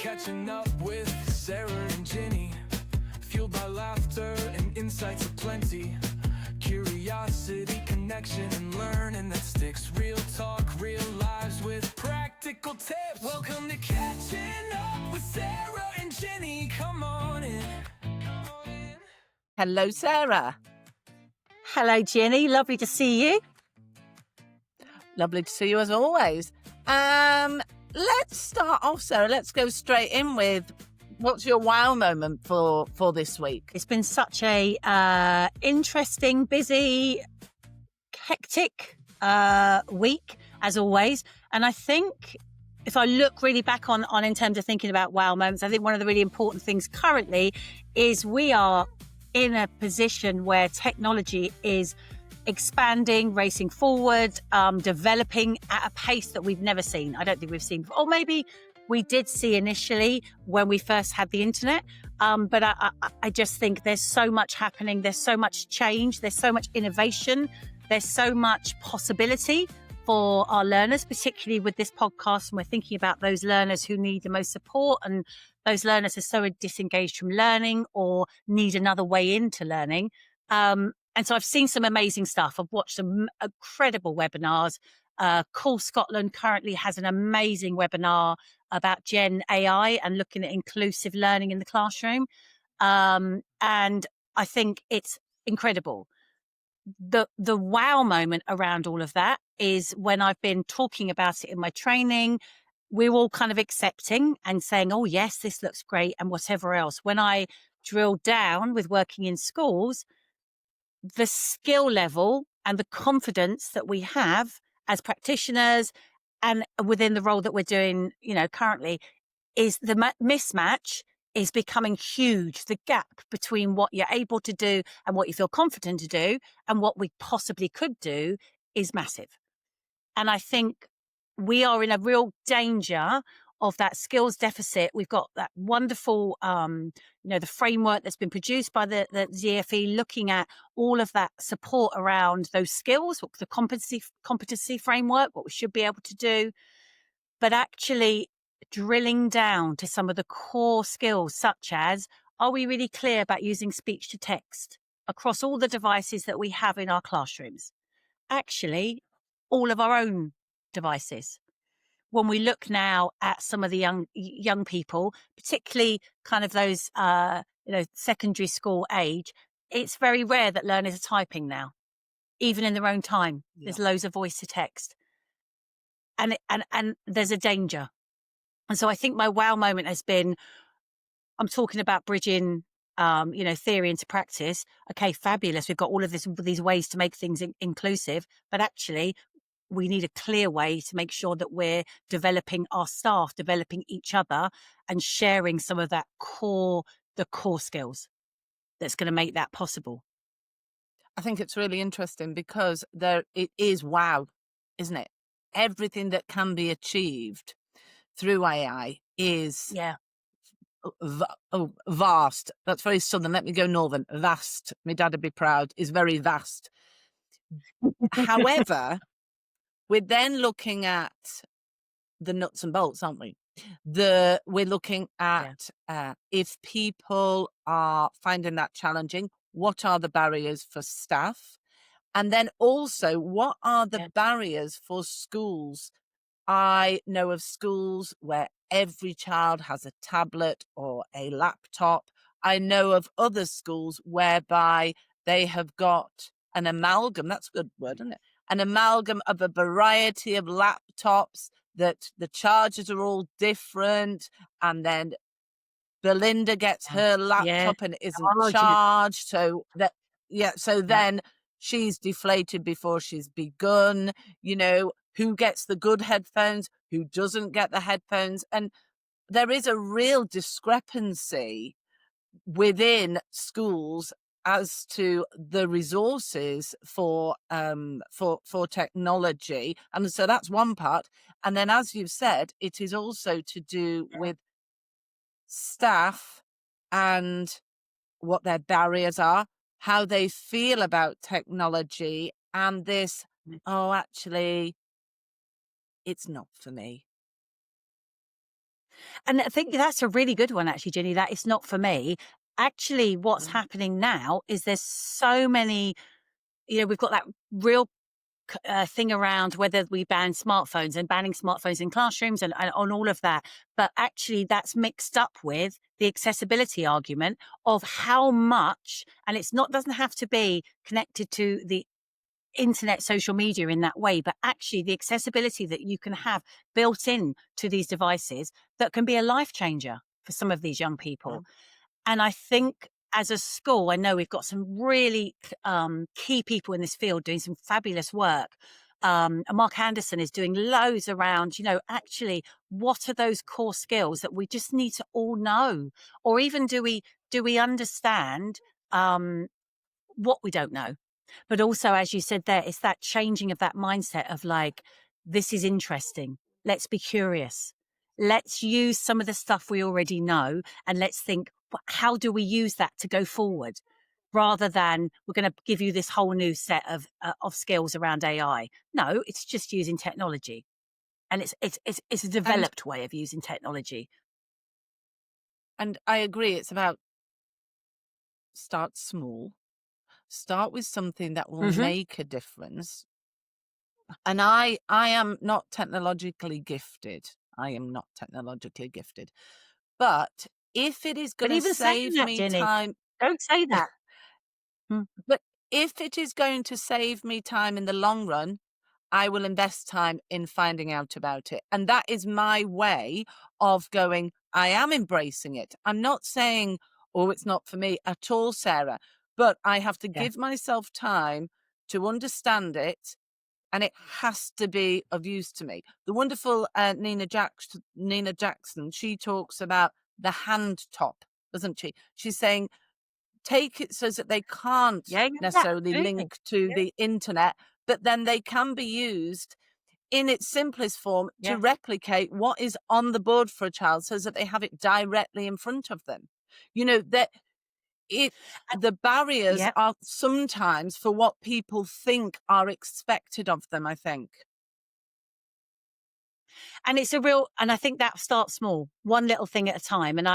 Catching up with Sarah and Ginny, fueled by laughter and insights aplenty. Curiosity, connection, and learning that sticks. Real talk, real lives with practical tips. Welcome to Catching Up with Sarah and Ginny. Come on in. Hello, Sarah. Hello, Ginny. Lovely to see you. Lovely to see you as always. Let's start off, Sarah. Let's go straight in with what's your wow moment for this week? It's been such a interesting, busy, hectic week, as always. And I think if I look really back on in terms of thinking about wow moments, I think one of the really important things currently is we are in a position where technology is expanding, racing forward, developing at a pace that we've never seen. I don't think we've seen before. Or maybe we did see initially when we first had the internet. But I just think there's so much happening. There's so much change. There's so much innovation. There's so much possibility for our learners, particularly with this podcast. And we're thinking about those learners who need the most support, and those learners are so disengaged from learning or need another way into learning. And so I've seen some amazing stuff. I've watched some incredible webinars. Cool Scotland currently has an amazing webinar about Gen AI and looking at inclusive learning in the classroom. And I think it's incredible. The wow moment around all of that is when I've been talking about it in my training, we're all kind of accepting and saying, oh, yes, this looks great and whatever else. When I drill down with working in schools, the skill level and the confidence that we have as practitioners and within the role that we're doing, currently, is the mismatch is becoming huge. The gap between what you're able to do and what you feel confident to do and what we possibly could do is massive. And I think we are in a real danger of that skills deficit. We've got that wonderful, the framework that's been produced by the GFE, looking at all of that support around those skills, the competency framework, what we should be able to do, but actually drilling down to some of the core skills, such as, are we really clear about using speech to text across all the devices that we have in our classrooms? Actually, all of our own devices. When we look now at some of the young people, particularly kind of those, secondary school age, it's very rare that learners are typing now, even in their own time. Yeah. There's loads of voice to text, and there's a danger. And so I think my wow moment has been, I'm talking about bridging, theory into practice. Okay, fabulous. We've got all of these ways to make things inclusive, but actually, we need a clear way to make sure that we're developing our staff, developing each other, and sharing some of the core skills that's going to make that possible. I think it's really interesting because it is wow, isn't it? Everything that can be achieved through AI is vast. That's very southern. Let me go northern. Vast. My dad would be proud. Is very vast. However, we're then looking at the nuts and bolts, aren't we? We're looking at if people are finding that challenging, what are the barriers for staff? And then also, what are the barriers for schools? I know of schools where every child has a tablet or a laptop. I know of other schools whereby they have got an amalgam. That's a good word, isn't it? An amalgam of a variety of laptops that the chargers are all different. And then Belinda gets her laptop and it isn't charged. So then she's deflated before she's begun. Who gets the good headphones, who doesn't get the headphones. And there is a real discrepancy within schools as to the resources for technology. And so that's one part. And then, as you've said, it is also to do with staff and what their barriers are, how they feel about technology, and this, actually, it's not for me. And I think that's a really good one, actually, Ginny. That it's not for me. Actually, what's happening now is there's so many, we've got that real thing around whether we ban smartphones and banning smartphones in classrooms and on all of that. But actually, that's mixed up with the accessibility argument of how much, and it's not, doesn't have to be connected to the internet, social media in that way, but actually the accessibility that you can have built in to these devices that can be a life changer for some of these young people. And I think as a school, I know we've got some really key people in this field doing some fabulous work. And Mark Anderson is doing loads around, actually, what are those core skills that we just need to all know? Or even do we understand what we don't know? But also, as you said there, it's that changing of that mindset of like, this is interesting. Let's be curious. Let's use some of the stuff we already know and let's think, how do we use that to go forward? Rather than we're going to give you this whole new set of skills around AI. No, it's just using technology, and it's a developed way of using technology. And I agree. It's about start small, start with something that will make a difference. And I am not technologically gifted. I am not technologically gifted. But if it is going to save me Ginny, time, don't say that. But if it is going to save me time in the long run, I will invest time in finding out about it. And that is my way of going, I am embracing it. I'm not saying, oh, it's not for me at all, Sarah, but I have to give myself time to understand it. And it has to be of use to me. The wonderful Nina Jackson, she talks about the hand top, doesn't she? She's saying, take it so that they can't necessarily link to the internet, but then they can be used in its simplest form to replicate what is on the board for a child so that they have it directly in front of them. That the barriers are sometimes for what people think are expected of them, I think. And it's and I think that starts small, one little thing at a time. And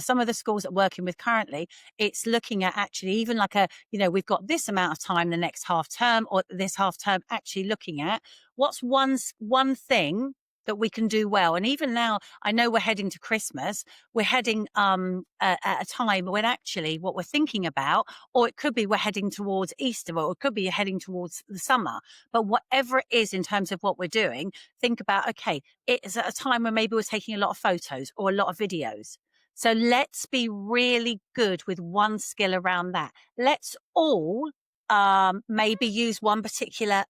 some of the schools that I'm working with currently, it's looking at actually even like we've got this amount of time the next half term or this half term, actually looking at what's one thing that we can do well. And even now, I know we're heading to Christmas. We're heading at a time when actually what we're thinking about, or it could be we're heading towards Easter, or it could be heading towards the summer. But whatever it is in terms of what we're doing, think about, okay, it's at a time when maybe we're taking a lot of photos or a lot of videos. So let's be really good with one skill around that. Let's all maybe use one particular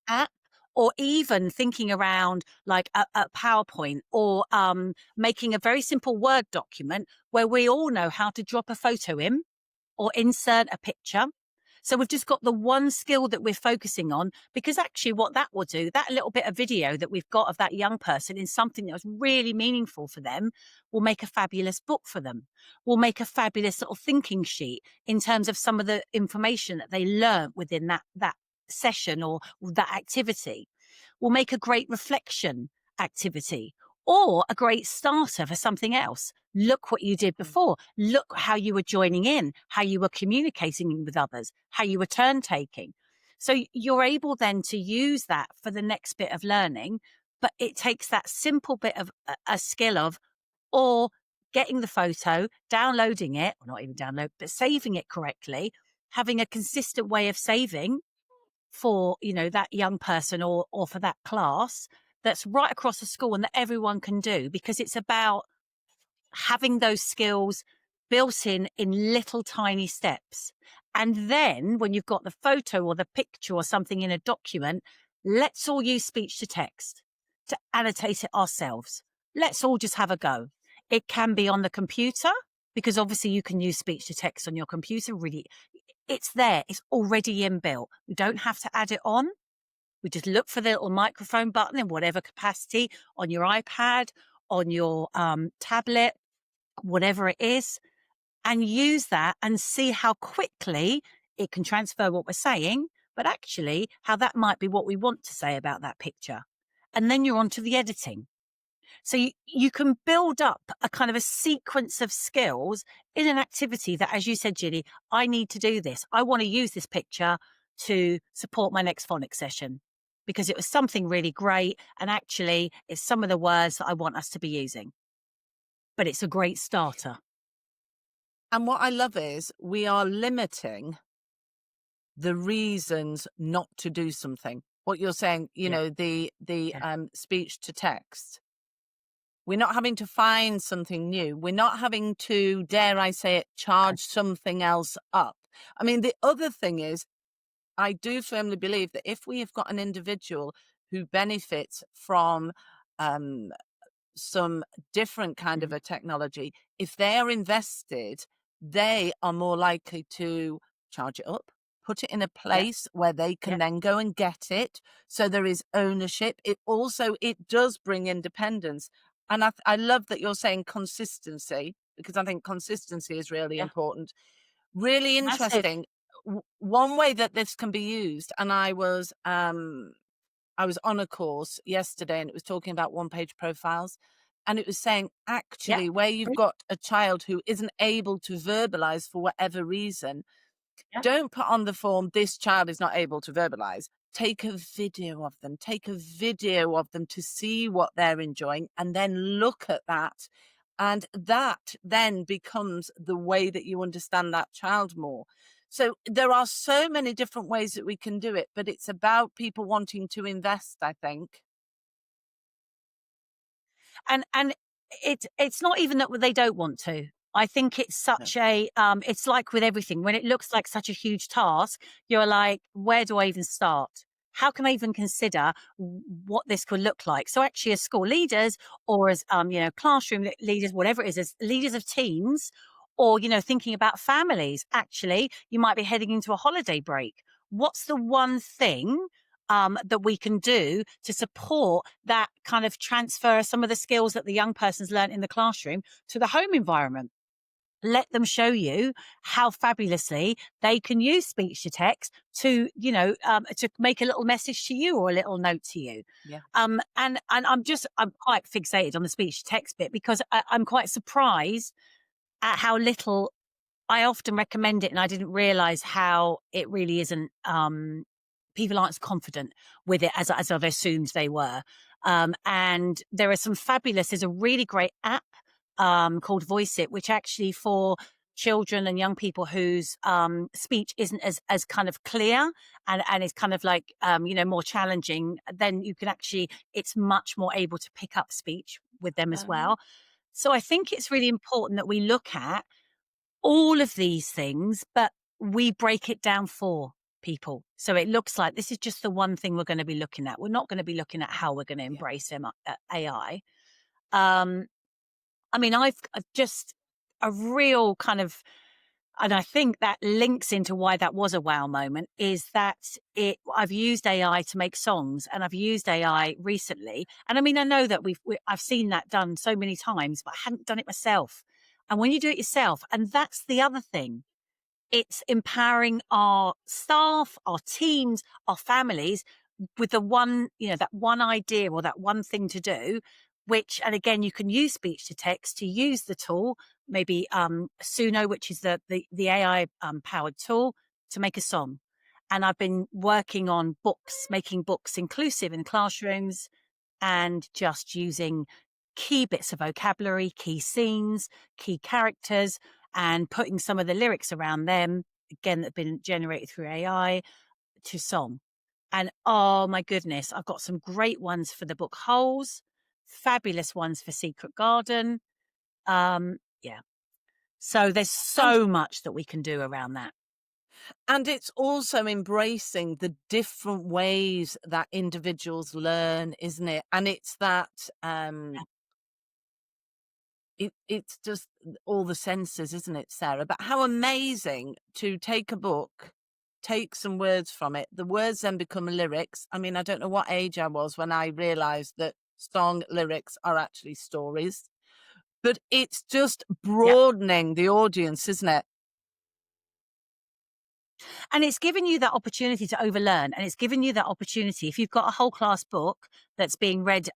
app, or even thinking around like a PowerPoint, or making a very simple Word document where we all know how to drop a photo in or insert a picture. So we've just got the one skill that we're focusing on, because actually what that will do, that little bit of video that we've got of that young person in something that was really meaningful for them, will make a fabulous book for them, will make a fabulous little thinking sheet in terms of some of the information that they learned within that session or that activity, will make a great reflection activity or a great starter for something else. Look what you did before. Look how you were joining in, how you were communicating with others, how you were turn taking. So you're able then to use that for the next bit of learning, but it takes that simple bit of a skill of, or getting the photo, downloading it, or not even download, but saving it correctly, having a consistent way of saving for, that young person or for that class that's right across the school and that everyone can do, because it's about having those skills built in little tiny steps. And then when you've got the photo or the picture or something in a document, let's all use speech to text to annotate it ourselves. Let's all just have a go. It can be on the computer, because obviously you can use speech to text on your computer. Really, it's there. It's already inbuilt. We don't have to add it on. We just look for the little microphone button in whatever capacity on your iPad, on your tablet, whatever it is, and use that and see how quickly it can transfer what we're saying, but actually how that might be what we want to say about that picture. And then you're on to the editing. So you can build up a kind of a sequence of skills in an activity that, as you said, Ginny, I need to do this. I want to use this picture to support my next phonics session because it was something really great. And actually, it's some of the words that I want us to be using. But it's a great starter. And what I love is we are limiting the reasons not to do something. What you're saying, you Yeah. know, the Yeah. speech to text. We're not having to find something new. We're not having to, dare I say it, charge something else up. I mean, the other thing is, I do firmly believe that if we have got an individual who benefits from some different kind of Mhm. a technology, if they are invested, they are more likely to charge it up, put it in a Yeah. place where they can Yeah. then go and get it. So there is ownership. It does bring independence. And I love that you're saying consistency, because I think consistency is really Yeah. important. Really Massive. interesting. One way that this can be used, and I was on a course yesterday and it was talking about one-page profiles. And it was saying, Yeah. actually, where you've got a child who isn't able to verbalize for whatever reason, Yeah. don't put on the form, this child is not able to verbalize. Take a video of them. Take a video of them to see what they're enjoying and then look at that. And that then becomes the way that you understand that child more. So there are so many different ways that we can do it, but it's about people wanting to invest, I think. And it's not even that they don't want to. I think it's No. such a it's like with everything when it looks like such a huge task, you're like, where do I even start? How can I even consider what this could look like? So actually, as school leaders or as classroom leaders, whatever it is, as leaders of teams, or thinking about families, actually, you might be heading into a holiday break. What's the one thing that we can do to support that kind of transfer of some of the skills that the young person's learned in the classroom to the home environment? Let them show you how fabulously they can use speech to text to, to make a little message to you or a little note to you. Yeah. And I'm quite fixated on the speech to text bit because I'm quite surprised at how little I often recommend it, and I didn't realize how it really isn't. People aren't as confident with it as I've assumed they were. And there are some fabulous. There's a really great app called Voice It, which actually for children and young people whose speech isn't as kind of clear and is kind of like more challenging, then you can actually it's much more able to pick up speech with them as well. So I think it's really important that we look at all of these things, but we break it down for people. So it looks like this is just the one thing we're going to be looking at. We're not going to be looking at how we're going to Yeah. embrace AI. I mean, I've just a real kind of, and I think that links into why that was a wow moment is that I've used AI to make songs and I've used AI recently. And I mean, I know that I've seen that done so many times, but I hadn't done it myself. And when you do it yourself, and that's the other thing, it's empowering our staff, our teams, our families with the one, that one idea or that one thing to do, and again, you can use speech to text to use the tool, maybe Suno, which is the AI powered tool to make a song. And I've been working on making books inclusive in classrooms and just using key bits of vocabulary, key scenes, key characters, and putting some of the lyrics around them, again, that have been generated through AI, to song. And oh my goodness, I've got some great ones for the book Holes, fabulous ones for Secret Garden. Yeah. So there's And so much that we can do around that. And it's also embracing the different ways that individuals learn, isn't it? And it's that it's just all the senses, isn't it, Sarah? But how amazing to take a book, take some words from it. The words then become lyrics. I mean, I don't know what age I was when I realized that song lyrics are actually stories. But it's just Yep. broadening the audience, isn't it? And it's given you that opportunity to overlearn, and it's given you that opportunity. If you've got a whole class book that's being read,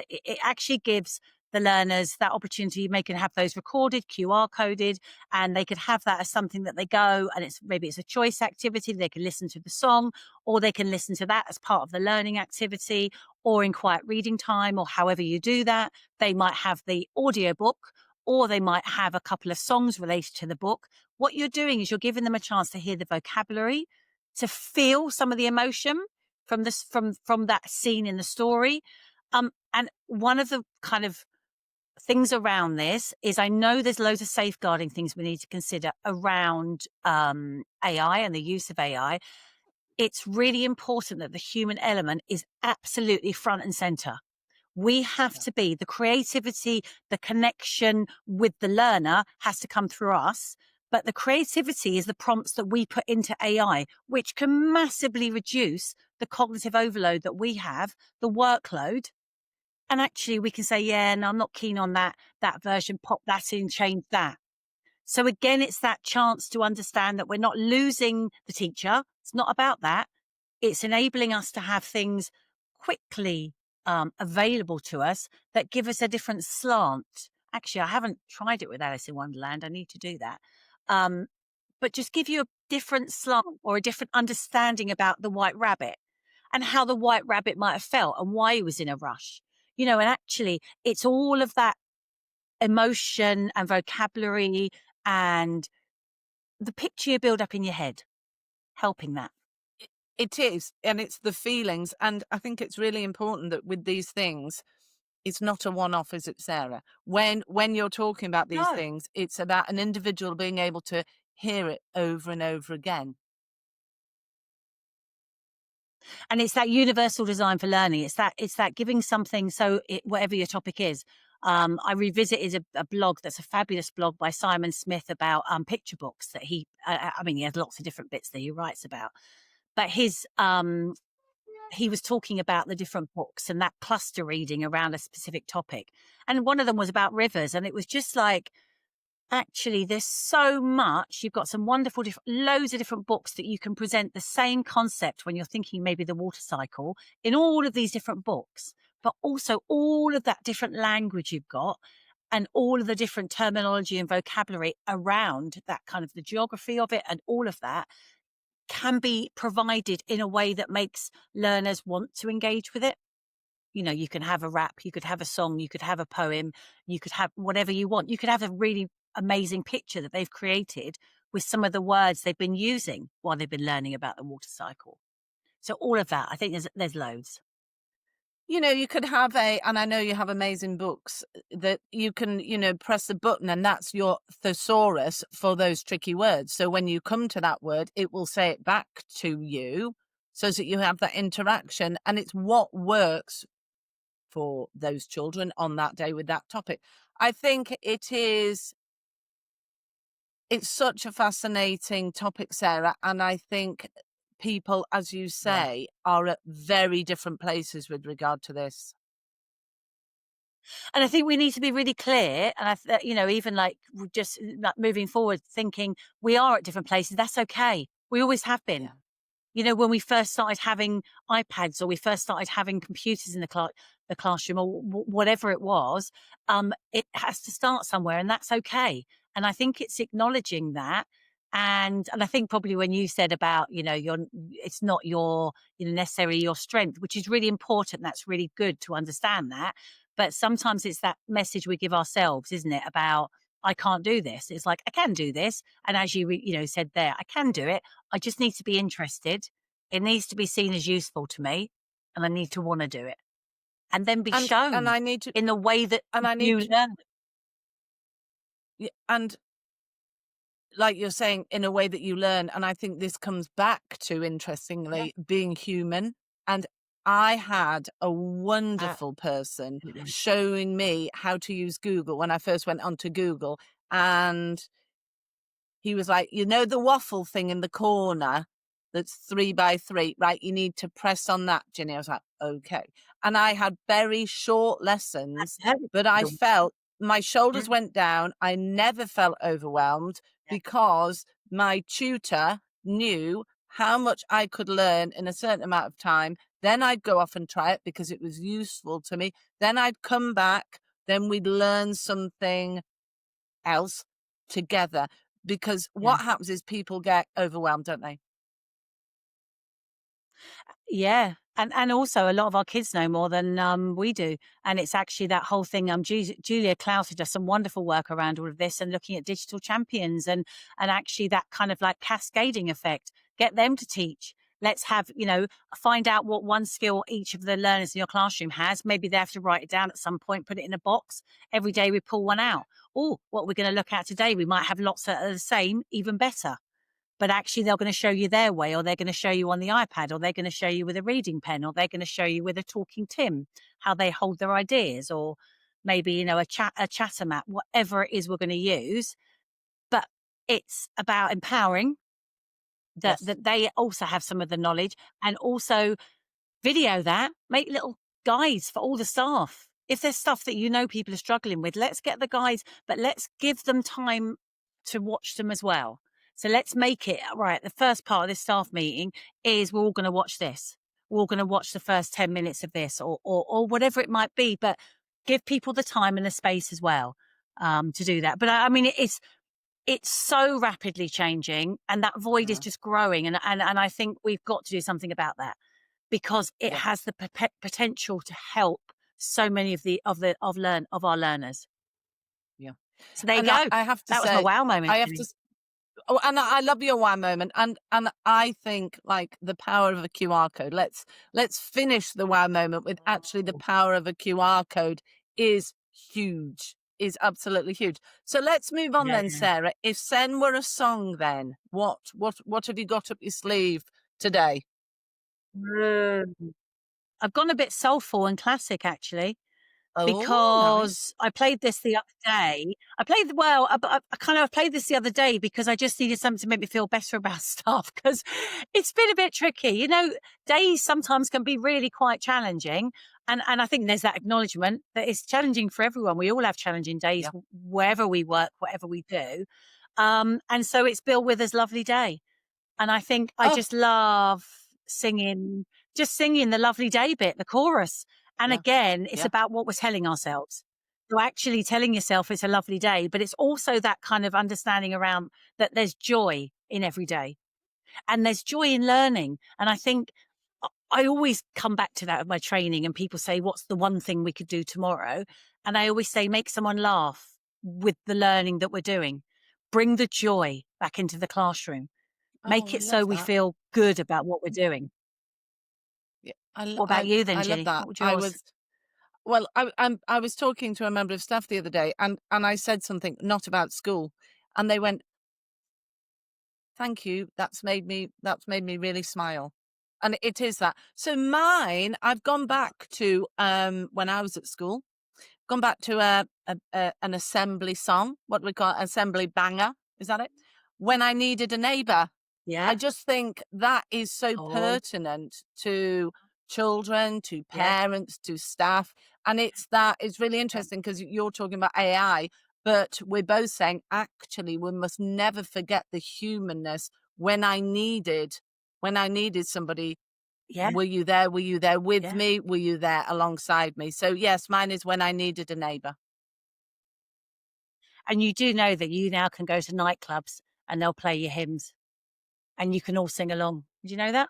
it actually gives the learners that opportunity. They can have those recorded, QR coded, and they could have that as something that they go, and maybe it's a choice activity. They can listen to the song, or they can listen to that as part of the learning activity, or in quiet reading time, or however you do that. They might have the audiobook, or they might have a couple of songs related to the book. What you're doing is you're giving them a chance to hear the vocabulary, to feel some of the emotion from this, from that scene in the story. And one of the kind of things around this is, I know there's loads of safeguarding things we need to consider around AI and the use of AI. It's really important that the human element is absolutely front and center. We have to be the creativity, the connection with the learner has to come through us. But the creativity is the prompts that we put into AI, which can massively reduce the cognitive overload that we have, the workload. And actually we can say, yeah, no, I'm not keen on that version, pop that in, change that. So again, it's that chance to understand that we're not losing the teacher. It's not about that. It's enabling us to have things quickly available to us that give us a different slant. Actually, I haven't tried it with Alice in Wonderland. I need to do that. But just give you a different slant or a different understanding about the White Rabbit and how the White Rabbit might have felt and why he was in a rush. And actually it's all of that emotion and vocabulary and the picture you build up in your head, helping that. It is, and it's the feelings. And I think it's really important that with these things, it's not a one-off, is it, Sarah? When you're talking about these No. things, it's about an individual being able to hear it over and over again. And it's that universal design for learning. It's that giving something. So whatever your topic is, I revisited a blog that's a fabulous blog by Simon Smith about picture books that he has lots of different bits that he writes about, but he was talking about the different books and that cluster reading around a specific topic. And one of them was about rivers. And it was just like, actually, there's so much. You've got some wonderful, loads of different books that you can present the same concept when you're thinking maybe the water cycle in all of these different books, but also all of that different language you've got and all of the different terminology and vocabulary around that, kind of the geography of it, and all of that can be provided in a way that makes learners want to engage with it. You can have a rap, you could have a song, you could have a poem, you could have whatever you want. You could have a really amazing picture that they've created with some of the words they've been using while they've been learning about the water cycle. So all of that, I think there's loads. You could have and I know you have amazing books that you can, press a button and that's your thesaurus for those tricky words. So when you come to that word, it will say it back to you so that you have that interaction, and it's what works for those children on that day with that topic. I think it's such a fascinating topic, Sarah, and I think people, as you say, are at very different places with regard to this. And I think we need to be really clear. And even like just moving forward, thinking we are at different places. That's okay. We always have been. Yeah. When we first started having iPads or we first started having computers in the classroom or whatever it was, it has to start somewhere, and that's okay. And I think it's acknowledging that. And I think probably when you said about, it's not your, necessarily your strength, which is really important. That's really good to understand that. But sometimes it's that message we give ourselves, isn't it? About, I can't do this. It's like, I can do this. And as you, said there, I can do it. I just need to be interested. It needs to be seen as useful to me, and I need to want to do it, and then be shown and I need to, in the way that you learn. And like you're saying, in a way that you learn. And I think this comes back to, interestingly, being human. And I had a wonderful person showing me how to use Google when I first went onto Google. And he was like, the waffle thing in the corner that's 3x3, right? You need to press on that, Ginny. I was like, okay. And I had very short lessons, but I felt my shoulders went down. I never felt overwhelmed because my tutor knew how much I could learn in a certain amount of time. Then I'd go off and try it because it was useful to me. Then I'd come back. Then we'd learn something else together. Because Yeah. what happens is people get overwhelmed, don't they? Yeah. And also a lot of our kids know more than we do. And it's actually that whole thing. Julia Klaus does some wonderful work around all of this and looking at digital champions and actually that kind of like cascading effect. Get them to teach. Let's have, find out what one skill each of the learners in your classroom has. Maybe they have to write it down at some point, put it in a box. Every day we pull one out. Oh, what we're going to look at today, we might have lots that are the same, even better. But actually they're going to show you their way, or they're going to show you on the iPad, or they're going to show you with a reading pen, or they're going to show you with a talking Tim, how they hold their ideas, or maybe, a chatter map, whatever it is we're going to use. But it's about empowering that, Yes. that they also have some of the knowledge, and also video that, make little guides for all the staff. If there's stuff that people are struggling with, let's get the guides, but let's give them time to watch them as well. So let's make it right. The first part of this staff meeting is we're all going to watch this. We're all going to watch the first 10 minutes of this or whatever it might be, but give people the time and the space as well to do that. But I mean, it's so rapidly changing and that void is just growing. And I think we've got to do something about that, because it Yeah. has the potential to help so many of our learners. Yeah. So there you And go. I have to That was my say, wow moment. I have to. Oh, and I love your wow moment, and I think like the power of a QR code. Let's finish the wow moment with actually the power of a QR code is huge, is absolutely huge. So let's move on Yeah. then, Sarah. If Sen were a song, then what have you got up your sleeve today? I've gone a bit soulful and classic actually, Oh, nice. because I played this the other day. I played this the other day because I just needed something to make me feel better about stuff, because it's been a bit tricky. Days sometimes can be really quite challenging. And I think there's that acknowledgement that it's challenging for everyone. We all have challenging days Yeah. wherever we work, whatever we do. And so it's Bill Withers' Lovely Day. And I think I Oh, just love just singing the lovely day bit, the chorus. And yeah, again, it's yeah. about what we're telling ourselves. So actually telling yourself it's a lovely day, but it's also that kind of understanding around that there's joy in every day and there's joy in learning. And I think I always come back to that with my training, and people say, what's the one thing we could do tomorrow? And I always say, make someone laugh with the learning that we're doing. Bring the joy back into the classroom. Oh, Make I it so love we that. feel good about what we're doing. Yeah, What about you then, I love Ginny? that. What would I yours? was Well, I was talking to a member of staff the other day, and I said something not about school, and they went, "Thank you. That's made me really smile." And it is that. So mine, I've gone back to when I was at school, gone back to an assembly song, what we call assembly banger. Is that it? When I needed a neighbor. I Yeah. just think that is so Oh, pertinent to children, to yeah. parents, to staff. And it's really Yeah. interesting because you're talking about AI, but we're both saying actually we must never forget the humanness. When I needed, when I needed somebody, Yeah. were you there? Were you there with Yeah. me? Were you there alongside me? So yes, mine is when I needed a neighbor. And you do know that you now can go to nightclubs and they'll play your hymns and you can all sing along. Did you know that?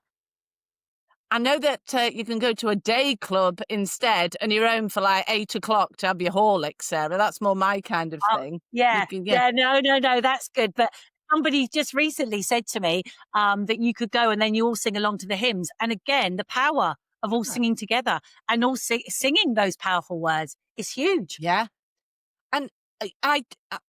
I know that you can go to a day club instead, and you're home for like 8 o'clock to have your Horlicks, Sarah. That's more my kind of Oh, thing. You yeah. can, yeah. Yeah. No, no, no. That's good. But somebody just recently said to me that you could go and then you all sing along to the hymns. And again, the power of all Ah, singing together and all singing those powerful words is huge. yeah. And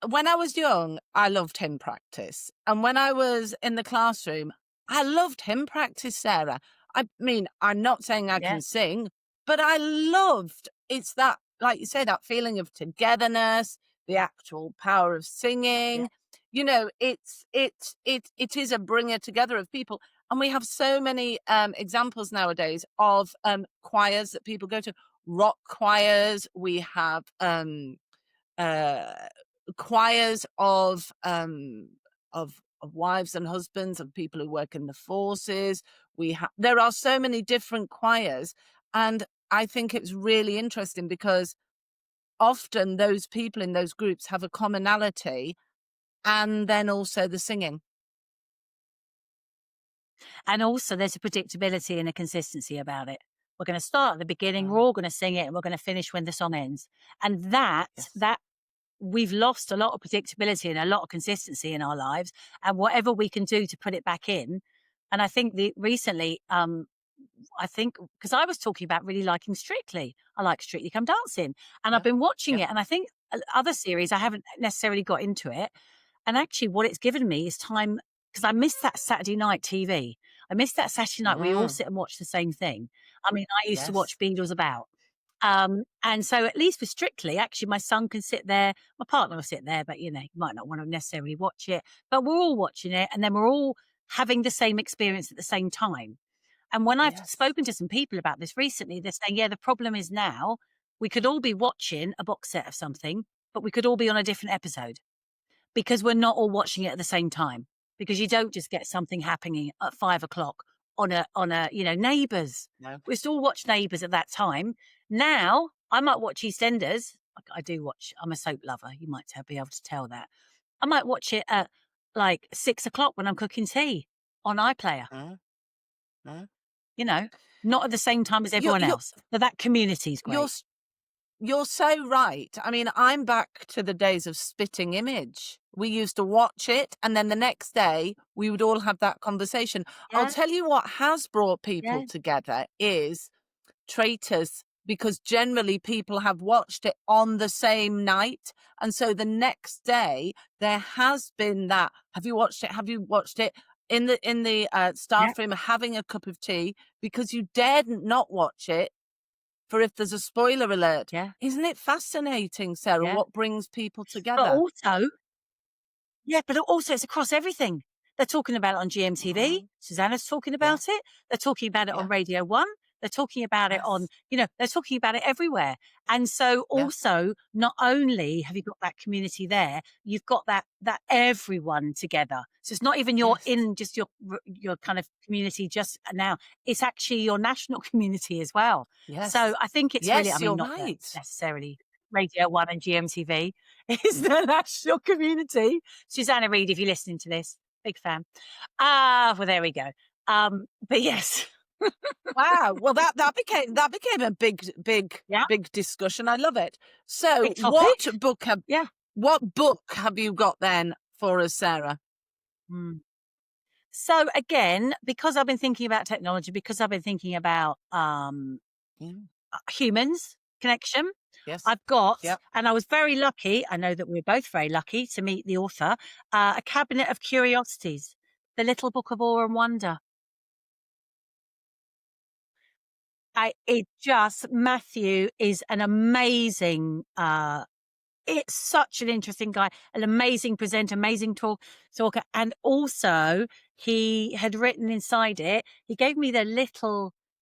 when I was young, I loved hymn practice. And when I was in the classroom, I loved hymn practice, Sarah. I mean, I'm not saying I Yeah. can sing, but I loved it's that, like you say, that feeling of togetherness, the actual power of Yeah. singing. It is a bringer together of people. And we have so many examples nowadays of choirs that people go to, rock choirs. We have uh, choirs of of wives and husbands, of people who work in the forces. There are so many different choirs, and I think it's really interesting because often those people in those groups have a commonality, and then also the singing. And also there's a predictability and a consistency about it. We're going to start at the beginning, we're Oh, all going to sing it, and we're going to finish when the song ends. And that yes. we've lost a lot of predictability and a lot of consistency in our lives, and whatever we can do to put it back in. And I think recently, I think because I was talking about really liking Strictly. I like Strictly Come Dancing, and I've Yeah. been watching Yeah. it. And I think other series I haven't necessarily got into it. And actually, what it's given me is time because I missed that Saturday night TV. I missed that Saturday night where we all Mm, sit and watch the same thing. I mean, I used to yes. watch Beatles About. And so at least with Strictly, actually, my son can sit there, my partner will sit there, but he might not want to necessarily watch it. But we're all watching it, and then we're all having the same experience at the same time. And when I've Yes. spoken to some people about this recently, they're saying, yeah, the problem is now we could all be watching a box set of something, but we could all be on a different episode because we're not all watching it at the same time. Because you don't just get something happening at 5 o'clock on Neighbours. No. We still watch Neighbours at that time. Now I might watch EastEnders. I do watch. I'm a soap lover. You might be able to tell that. I might watch it at like 6 o'clock when I'm cooking tea on iPlayer. Mm, mm. You know, not at the same time as You everyone you else. But that community is you're great. s- you're so right. I mean, I'm back to the days of Spitting Image. We used to watch it, and then the next day we would all have that conversation. I'll Yeah, tell you what has brought people yeah, together is Traitors, because generally people have watched it on the same night, and so the next day there has been that. Have you watched it? Have you watched it? In the yeah, staff room, having a cup of tea because you daren't not watch it for if there's a spoiler alert. yeah, Isn't it fascinating, Sarah, yeah. what brings people But together? also, yeah, but also it's across everything. They're talking about it on GMTV. Mm, Susanna's talking yeah, about it. They're talking about it on yeah, Radio 1. They're talking about it on, yes, they're talking about it everywhere. And so yeah, also, not only have you got that community there, you've got that everyone together. So it's not even yes, just your kind of community just now. It's actually your national community as well. So yes, I think it's really, I yes, mean, you're not that right. necessarily Radio 1 and GMTV is the national community. Susanna Reid, if you're listening to this, big fan. Well, there we go. But yes, Wow. Well, that became a yeah, big discussion. I love it. So, big topic. Yeah. what book have you got then for us, Sarah? Mm. So again, because I've been thinking about technology, because I've been thinking about Mm, humans connection, yes. I've got, Yep. and I was very lucky. I know that we're both very lucky to meet the author. A Cabinet of Curiosities, the Little Book of Awe and Wonder. Matthew is an amazing it's such an interesting guy, an amazing presenter, amazing talker. And also he had written inside it, he gave me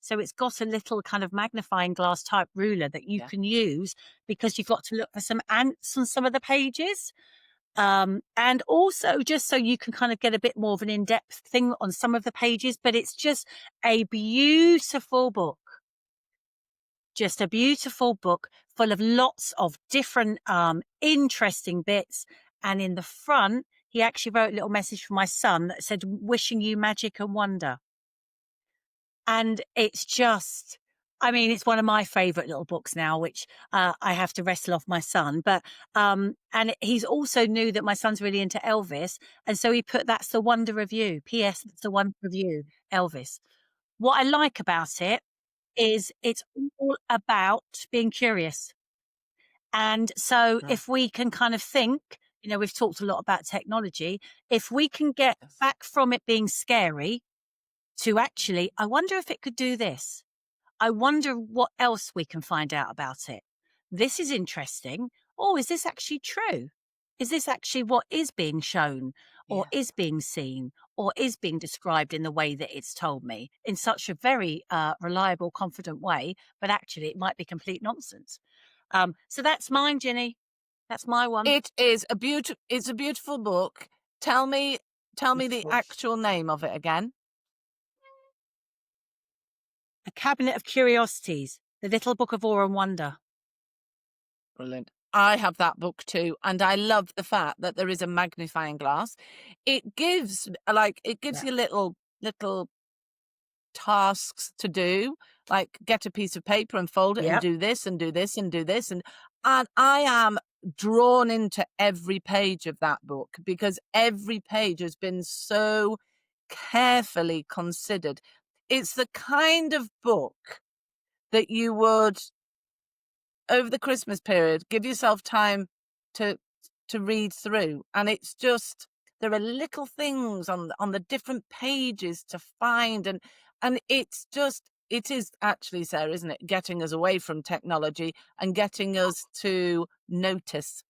so it's got a little kind of magnifying glass type ruler that you Yeah. can use because you've got to look for some ants on some of the pages. And also just so you can kind of get a bit more of an in-depth thing on some of the pages, but it's just a beautiful book. Just a beautiful book full of lots of different interesting bits. And in the front, he actually wrote a little message for my son that said, wishing you magic and wonder. And it's just, I mean, it's one of my favorite little books now, which I have to wrestle off my son. But, and he's also knew that my son's really into Elvis. And so he put, that's the wonder of you. P.S. That's the wonder of you, Elvis. What I like about it is it's all about being curious. And so Mm, if we can kind of think, we've talked a lot about technology, if we can get yes. back from it being scary to actually, I wonder if it could do this. I wonder what else we can find out about it. This is interesting. Oh, is this actually true? Is this actually what is being shown or Yeah. is being seen or is being described in the way that it's told me in such a very reliable, confident way? But actually, it might be complete nonsense. So that's mine, Ginny. That's my one. It's a beautiful book. Tell me Tell me the actual name of it again. A Cabinet of Curiosities, The Little Book of Awe and Wonder. Brilliant. I have that book too, and I love the fact that there is a magnifying glass. It gives you little tasks to do, like get a piece of paper and fold it and Yep. do this and do this and do this, and I am drawn into every page of that book because every page has been so carefully considered. It's the kind of book that you would, over the Christmas period, give yourself time to read through, and it's just, there are little things on the different pages to find, and it's just, it is actually, Sarah, isn't it, getting us away from technology and getting us to notice.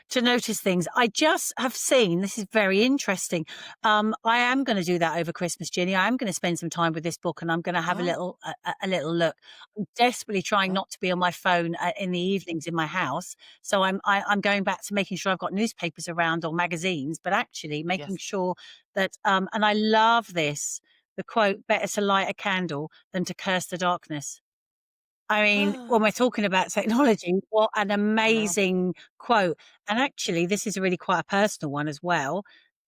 To notice things. I just have seen, this is very interesting. I am going to do that over Christmas, Ginny. I am going to spend some time with this book, and I'm going to have a little look. I'm desperately trying not to be on my phone in the evenings in my house. So I'm going back to making sure I've got newspapers around or magazines, but actually making sure that, and I love this, the quote, better to light a candle than to curse the darkness. I mean, when we're talking about technology, what an amazing quote. And actually, this is really quite a personal one as well.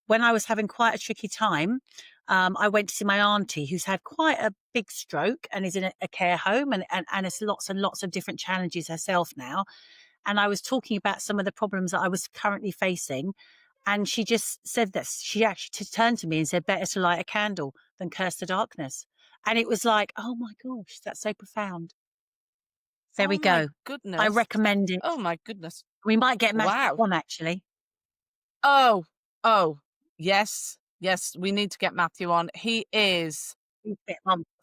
When I was having quite a tricky time, I went to see my auntie who's had quite a big stroke and is in a care home and has lots and lots of different challenges herself now. And I was talking about some of the problems that I was currently facing. And she just said that she actually turned to me and said, better to light a candle than curse the darkness. And it was like, oh my gosh, that's so profound. There we go. My goodness. I recommend it. Oh my goodness. We might get Matthew on, actually. Oh, yes. Yes, we need to get Matthew on. He is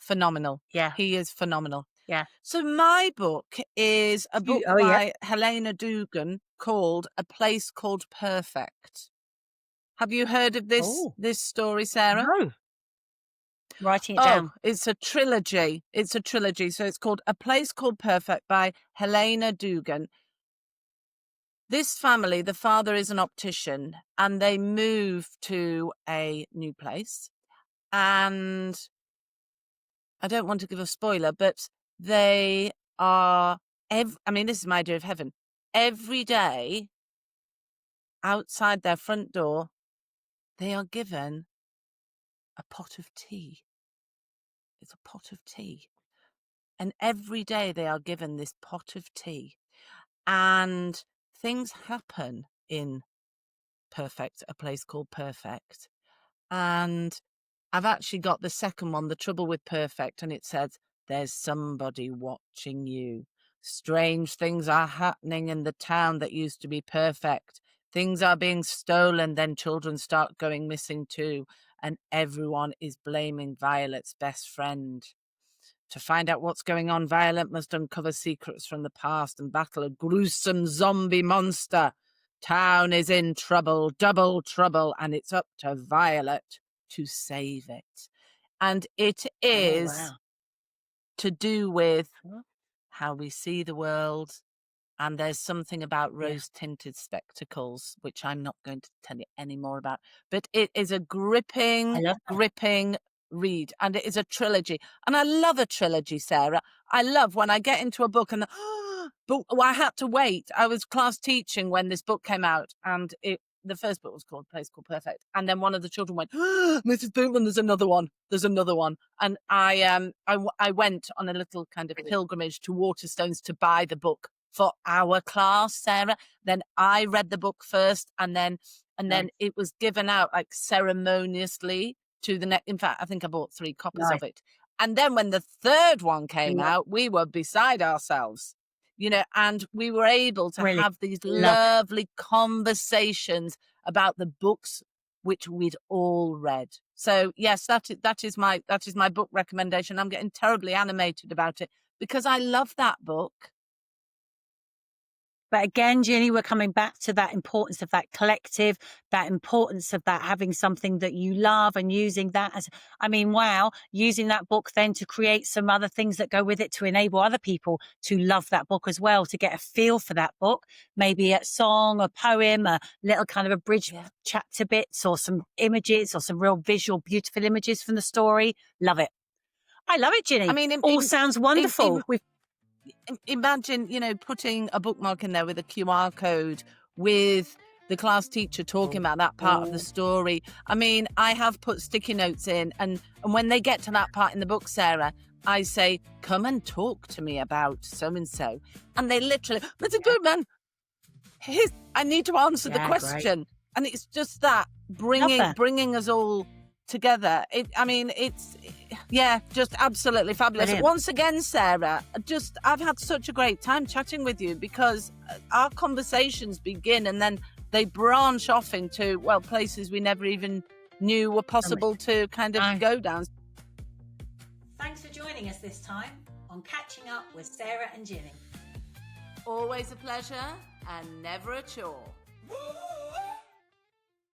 phenomenal. Yeah. He is phenomenal. Yeah. So my book is a book by Helena Dugan called A Place Called Perfect. Have you heard of this story, Sarah? No. Writing it down. It's a trilogy. It's a trilogy. So it's called A Place Called Perfect by Helena Dugan. This family, the father is an optician, and they move to a new place. And I don't want to give a spoiler, but they are, this is my idea of heaven. Every day outside their front door, they are given a pot of tea. It's a pot of tea. And every day they are given this pot of tea. And things happen in Perfect, A Place Called Perfect. And I've actually got the second one, The Trouble with Perfect, and it says, there's somebody watching you. Strange things are happening in the town that used to be perfect. Things are being stolen, then children start going missing too, and everyone is blaming Violet's best friend. To find out what's going on, Violet must uncover secrets from the past and battle a gruesome zombie monster. Town is in trouble, double trouble, and it's up to Violet to save it. And it is to do with how we see the world. And there's something about rose-tinted spectacles, which I'm not going to tell you any more about. But it is a gripping read, and it is a trilogy. And I love a trilogy, Sarah. I love when I get into a book and but I had to wait. I was class teaching when this book came out, and the first book was called Place Called Perfect. And then one of the children went, Mrs. Bootman, there's another one. There's another one. And I went on a little kind of pilgrimage to Waterstones to buy the book for our class, Sarah. Then I read the book first, and then it was given out like ceremoniously to the next. In fact, I think I bought 3 copies of it. And then when the third one came out, we were beside ourselves, and we were able to have these lovely conversations about the books which we'd all read. So yes, that is my book recommendation. I'm getting terribly animated about it because I love that book. But again, Ginny, we're coming back to that importance of that collective, that importance of that having something that you love and using that as, I mean, wow, using that book then to create some other things that go with it to enable other people to love that book as well, to get a feel for that book, maybe a song, a poem, a little kind of abridged chapter bits or some images or some real visual, beautiful images from the story. Love it. I love it, Ginny. I mean, all sounds wonderful. Imagine, putting a bookmark in there with a QR code with the class teacher talking about that part of the story. I mean, I have put sticky notes in, and when they get to that part in the book, Sarah, I say, come and talk to me about so-and-so. And they literally, Mr. Goodman, I need to answer the question. Great. And it's just that, bringing us all together. It's just absolutely fabulous. Brilliant. Once again, Sarah, I've had such a great time chatting with you, because our conversations begin and then they branch off into, well, places we never even knew were possible to kind of go down. Thanks for joining us this time on Catching Up with Sarah and Ginny. Always a pleasure and never a chore.